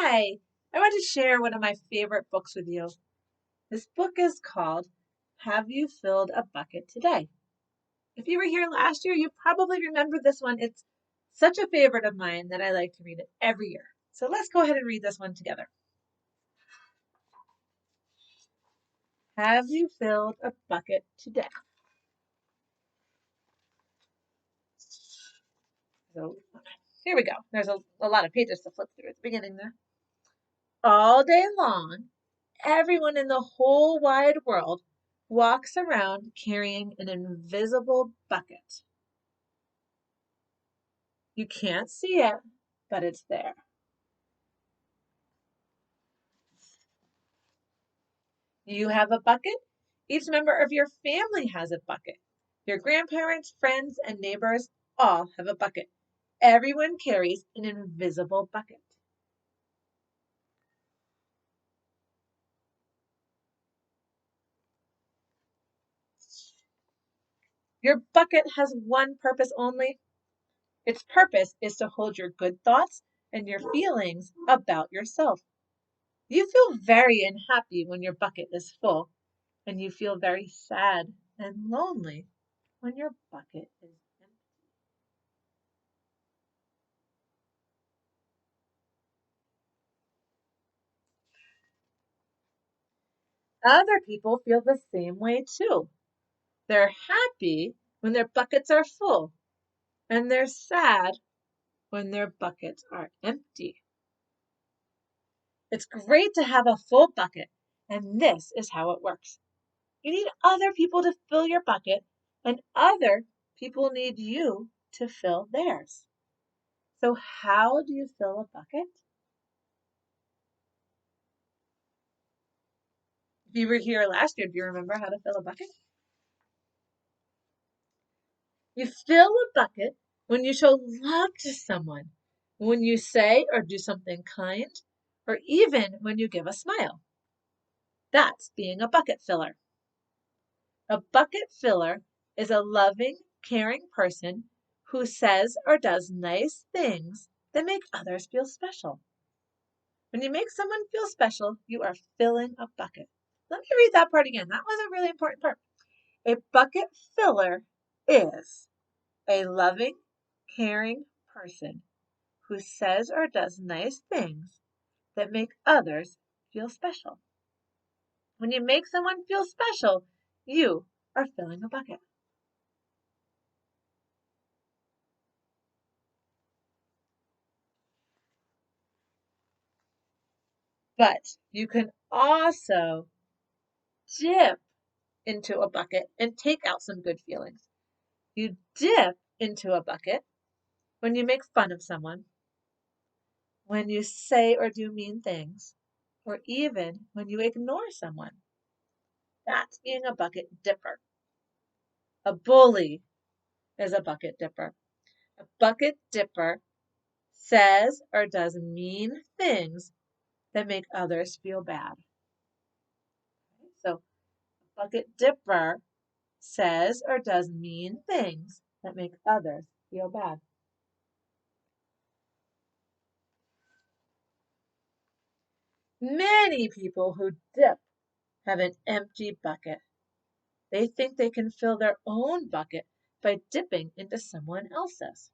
Hi, I want to share one of my favorite books with you. This book is called Have You Filled a Bucket Today? If you were here last year, you probably remember this one. It's such a favorite of mine that I like to read it every year. So let's go ahead and read this one together. Have you filled a bucket today? So here we go. There's a lot of pages to flip through at the beginning there. All day long, everyone in the whole wide world walks around carrying an invisible bucket. You can't see it, but it's there. You have a bucket. Each member of your family has a bucket. Your grandparents, friends, and neighbors all have a bucket. Everyone carries an invisible bucket. Your bucket has one purpose only. Its purpose is to hold your good thoughts and your feelings about yourself. You feel very unhappy when your bucket is full, and you feel very sad and lonely when your bucket is empty. Other people feel the same way too. They're happy when their buckets are full, and they're sad when their buckets are empty. It's great to have a full bucket, and this is how it works. You need other people to fill your bucket, and other people need you to fill theirs. So, how do you fill a bucket? If you were here last year, do you remember how to fill a bucket? You fill a bucket when you show love to someone, when you say or do something kind, or even when you give a smile. That's being a bucket filler. A bucket filler is a loving, caring person who says or does nice things that make others feel special. When you make someone feel special, you are filling a bucket. Let me read that part again. That was a really important part. A bucket filler is a loving, caring person who says or does nice things that make others feel special. When you make someone feel special, you are filling a bucket. But you can also dip into a bucket and take out some good feelings. You dip into a bucket when you make fun of someone, when you say or do mean things, or even when you ignore someone. That's being a bucket dipper. A bully is a bucket dipper. A bucket dipper says or does mean things that make others feel bad. So, a bucket dipper says or does mean things that make others feel bad. Many people who dip have an empty bucket. They think they can fill their own bucket by dipping into someone else's,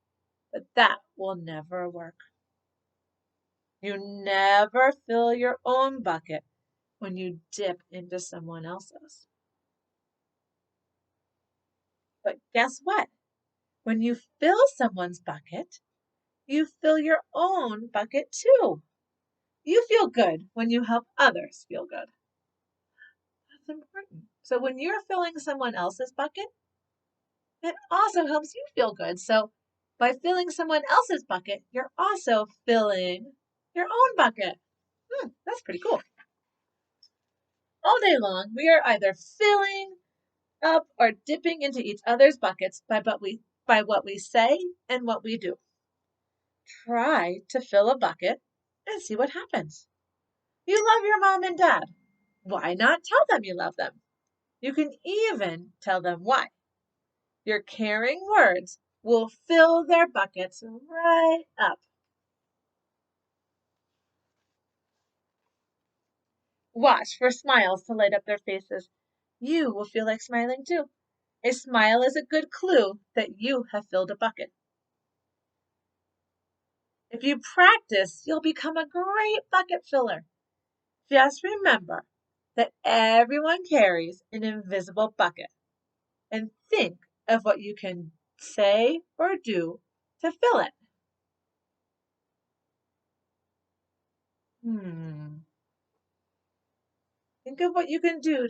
but that will never work. You never fill your own bucket when you dip into someone else's. But guess what? When you fill someone's bucket, you fill your own bucket too. You feel good when you help others feel good. That's important. So when you're filling someone else's bucket, it also helps you feel good. So by filling someone else's bucket, you're also filling your own bucket. That's pretty cool. All day long, we are either filling up or dipping into each other's buckets by what we say and what we do. Try to fill a bucket and see what happens. You love your mom and dad. Why not tell them you love them? You can even tell them why. Your caring words will fill their buckets right up. Watch for smiles to light up their faces. You will feel like smiling too. A smile is a good clue that you have filled a bucket. If you practice, you'll become a great bucket filler. Just remember that everyone carries an invisible bucket and think of what you can say or do to fill it. Think of what you can do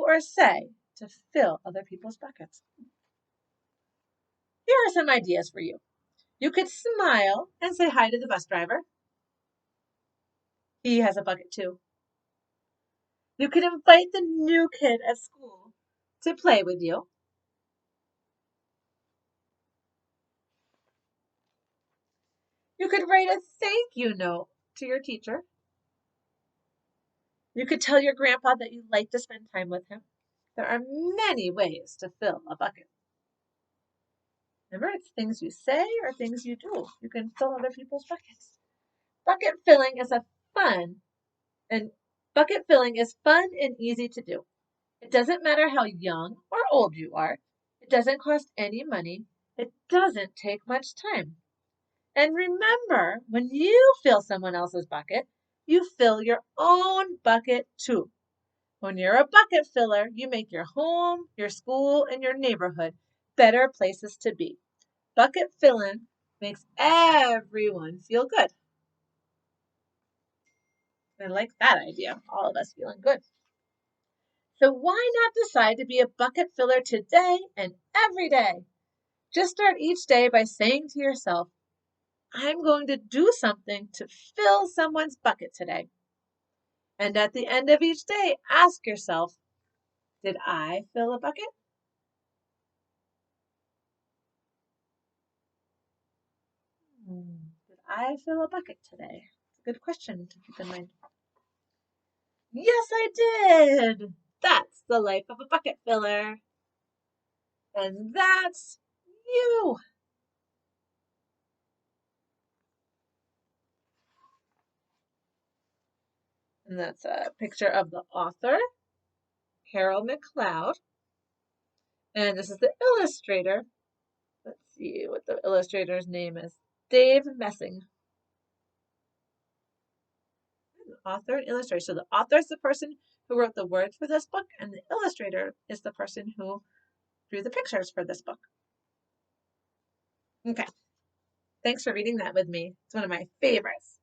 or say to fill other people's buckets. Here are some ideas for you. You could smile and say hi to the bus driver. He has a bucket too. You could invite the new kid at school to play with you. You could write a thank you note to your teacher. You could tell your grandpa that you'd like to spend time with him. There are many ways to fill a bucket. Remember, it's things you say or things you do. You can fill other people's buckets. Bucket filling is a fun and bucket filling is fun and easy to do. It doesn't matter how young or old you are. It doesn't cost any money. It doesn't take much time. And remember, when you fill someone else's bucket, you fill your own bucket too. When you're a bucket filler, you make your home, your school, and your neighborhood better places to be. Bucket filling makes everyone feel good. I like that idea, all of us feeling good. So why not decide to be a bucket filler today and every day? Just start each day by saying to yourself, I'm going to do something to fill someone's bucket today. And at the end of each day, ask yourself, did I fill a bucket? Did I fill a bucket today? It's a good question to keep in mind. Yes, I did. That's the life of a bucket filler. And that's you. And that's a picture of the author, Harold McLeod. And this is the illustrator. Let's see what the illustrator's name is. Dave Messing. Author and illustrator. So the author is the person who wrote the words for this book, and the illustrator is the person who drew the pictures for this book. Okay. Thanks for reading that with me. It's one of my favorites.